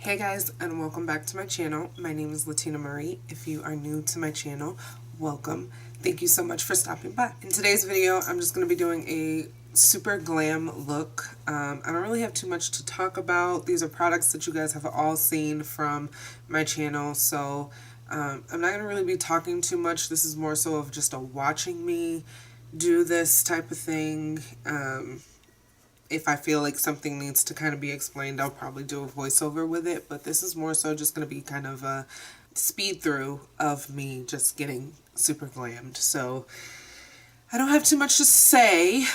Hey guys, and welcome back to my channel. My name is Latina Marie. If you are new to my channel, welcome. Thank you so much for stopping by. In today's video, I'm just going to be doing a super glam look. I don't really have too much to talk about. These are products that you guys have all seen from my channel, so I'm not going to really be talking too much. This is more so of just a watching me do this type of thing. If I feel like something needs to kind of be explained, I'll probably do a voiceover with it, but this is more so just going to be kind of a speed through of me just getting super glammed. So I don't have too much to say.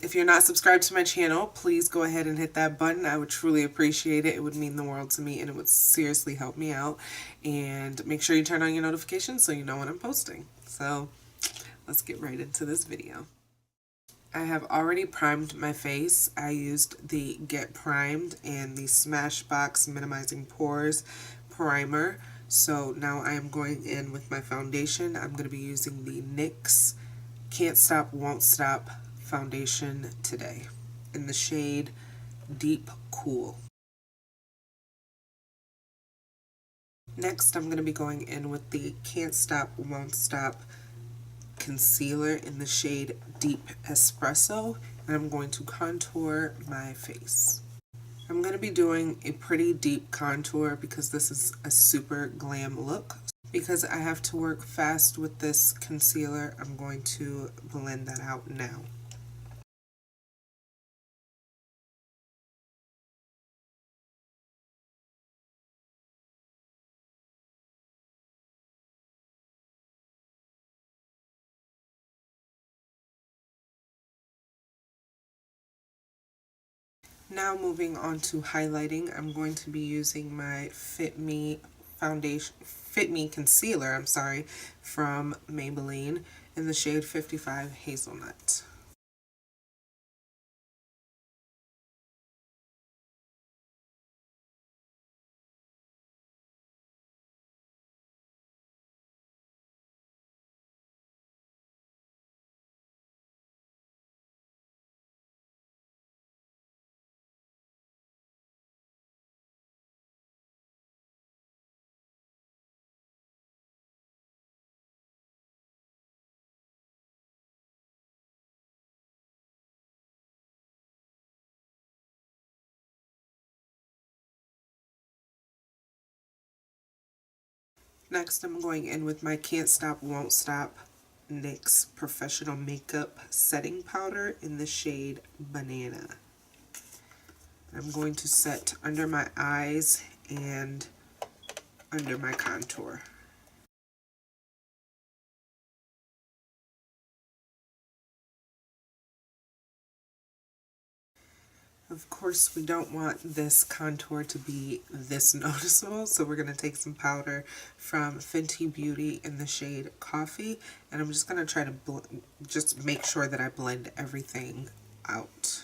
If you're not subscribed to my channel, please go ahead and hit that button. I would truly appreciate it. It would mean the world to me, and it would seriously help me out. And make sure you turn on your notifications so you know when I'm posting. So let's get right into this video. I have already primed my face. I used the Get Primed and the Smashbox Minimizing Pores Primer. So now I am going in with my foundation. I'm going to be using the NYX Can't Stop, Won't Stop foundation today in the shade Deep Cool. Next, I'm going to be going in with the Can't Stop, Won't Stop concealer in the shade Deep Espresso, and I'm going to contour my face. I'm going to be doing a pretty deep contour because this is a super glam look. Because I have to work fast with this concealer, I'm going to blend that out now. Now moving on to highlighting, I'm going to be using my Fit Me concealer, from Maybelline in the shade 55 Hazelnut. Next, I'm going in with my Can't Stop, Won't Stop NYX Professional Makeup Setting Powder in the shade Banana. I'm going to set under my eyes and under my contour. Of course, we don't want this contour to be this noticeable, so we're going to take some powder from Fenty Beauty in the shade Coffee, and I'm just going to try to just make sure that I blend everything out.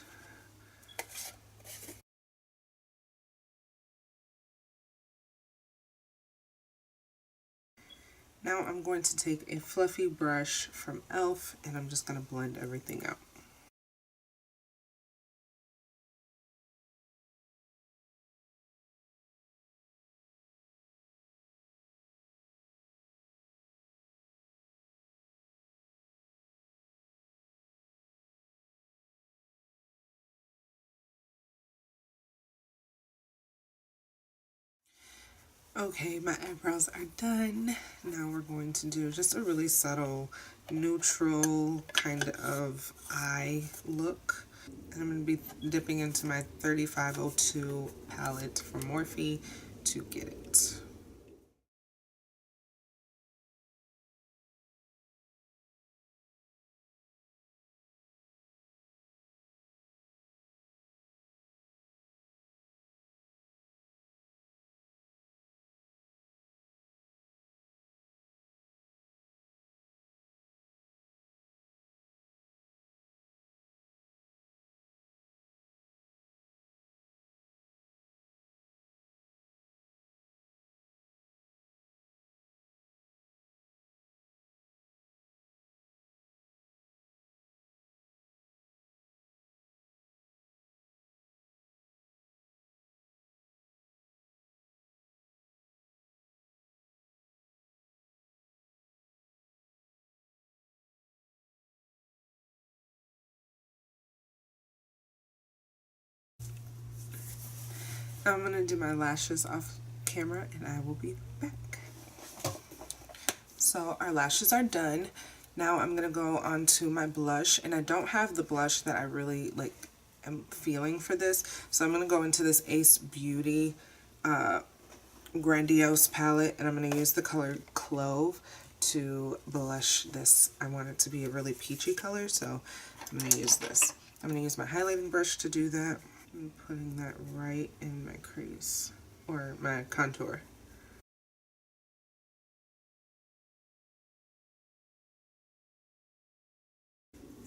Now I'm going to take a fluffy brush from e.l.f. and I'm just going to blend everything out. Okay, my eyebrows are done. Now we're going to do just a really subtle, neutral kind of eye look. And I'm going to be dipping into my 3502 palette from Morphe to get it. I'm going to do my lashes off camera and I will be back. So our lashes are done. Now I'm going to go on to my blush, and I don't have the blush that I really like am feeling for this. So I'm going to go into this Ace Beauty Grandiose palette, and I'm going to use the color Clove to blush this. I want it to be a really peachy color, so I'm going to use this. I'm going to use my highlighting brush to do that. I'm putting that right in my crease, or my contour.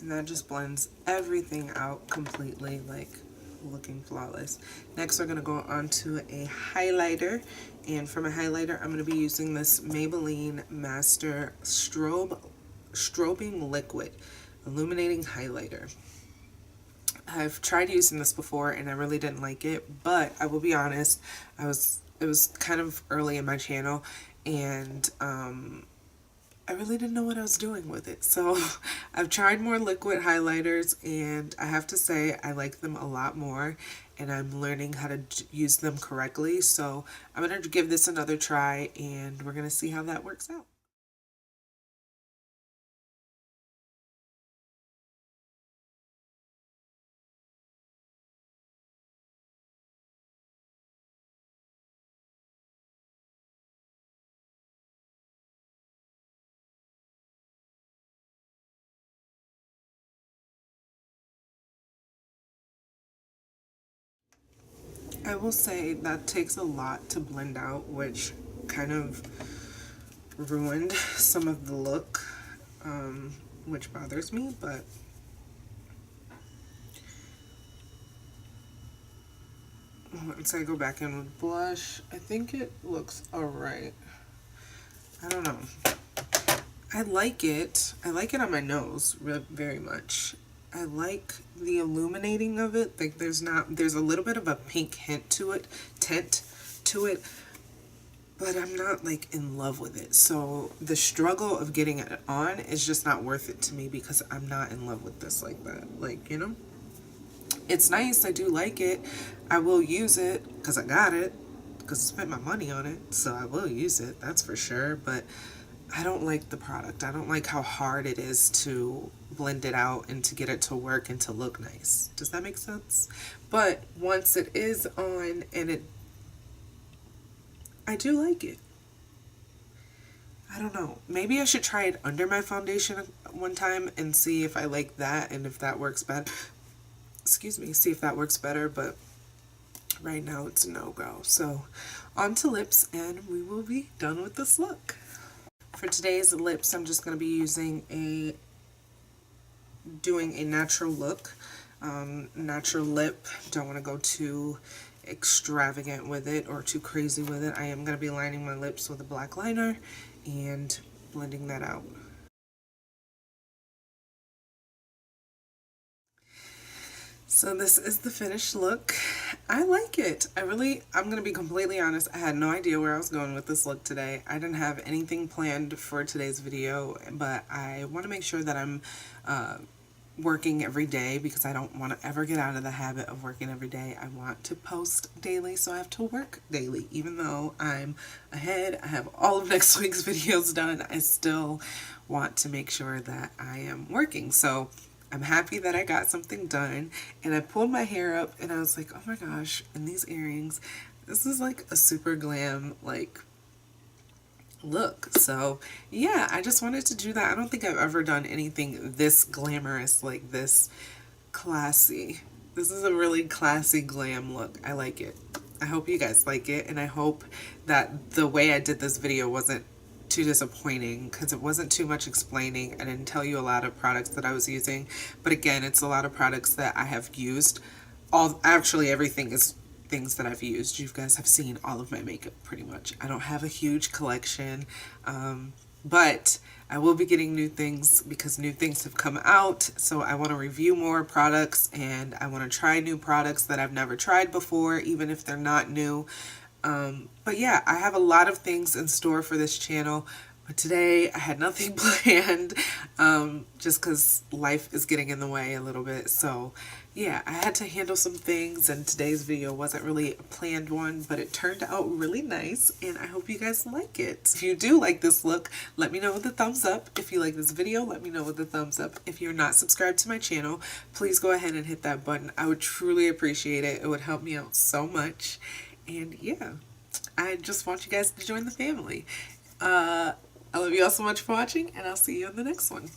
And that just blends everything out completely, like looking flawless. Next we're going to go on to a highlighter, and for my highlighter I'm going to be using this Maybelline Master Strobing Liquid Illuminating Highlighter. I've tried using this before and I really didn't like it, but I will be honest, it was kind of early in my channel, and I really didn't know what I was doing with it. So I've tried more liquid highlighters, and I have to say I like them a lot more, and I'm learning how to use them correctly. So I'm going to give this another try, and we're going to see how that works out. I will say that takes a lot to blend out, which kind of ruined some of the look, which bothers me, but once I go back in with blush, I think it looks alright. I don't know. I like it. I like it on my nose very much. I like the illuminating of it. Like there's a little bit of a pink tint to it, but I'm not like in love with it. So the struggle of getting it on is just not worth it to me, because I'm not in love with this like that. Like, you know, it's nice. I do like it. I will use it because I got it, because I spent my money on it. So I will use it. That's for sure. But I don't like the product. I don't like how hard it is to blend it out and to get it to work and to look nice. Does that make sense? But once it is on, and I do like it. I don't know. Maybe I should try it under my foundation one time and see if I like that and if that works better. Excuse me, see if that works better, but right now it's a no-go. So on to lips, and we will be done with this look. For today's lips, I'm just going to be doing a natural look, natural lip. Don't want to go too extravagant with it or too crazy with it. I am going to be lining my lips with a black liner and blending that out. So this is the finished look. I like it. I'm going to be completely honest, I had no idea where I was going with this look today. I didn't have anything planned for today's video, but I want to make sure that I'm working every day, because I don't want to ever get out of the habit of working every day. I want to post daily, so I have to work daily. Even though I'm ahead, I have all of next week's videos done, I still want to make sure that I am working. So I'm happy that I got something done, and I pulled my hair up and I was like, oh my gosh, and these earrings, this is like a super glam like look. So yeah, I just wanted to do that. I don't think I've ever done anything this glamorous, like this classy. This is a really classy glam look. I like it. I hope you guys like it, and I hope that the way I did this video wasn't too disappointing, because it wasn't too much explaining. I didn't tell you a lot of products that I was using, but again, it's a lot of products that I have used. Actually everything is things that I've used. You guys have seen all of my makeup pretty much. I don't have a huge collection, but I will be getting new things because new things have come out. So I want to review more products, and I want to try new products that I've never tried before, even if they're not new. But yeah, I have a lot of things in store for this channel. But today I had nothing planned, just because life is getting in the way a little bit. So yeah, I had to handle some things, and today's video wasn't really a planned one, but it turned out really nice, and I hope you guys like it. If you do like this look, let me know with a thumbs up. If you like this video, let me know with a thumbs up. If you're not subscribed to my channel, please go ahead and hit that button. I would truly appreciate it. It would help me out so much. And yeah, I just want you guys to join the family. I love you all so much for watching, and I'll see you on the next one.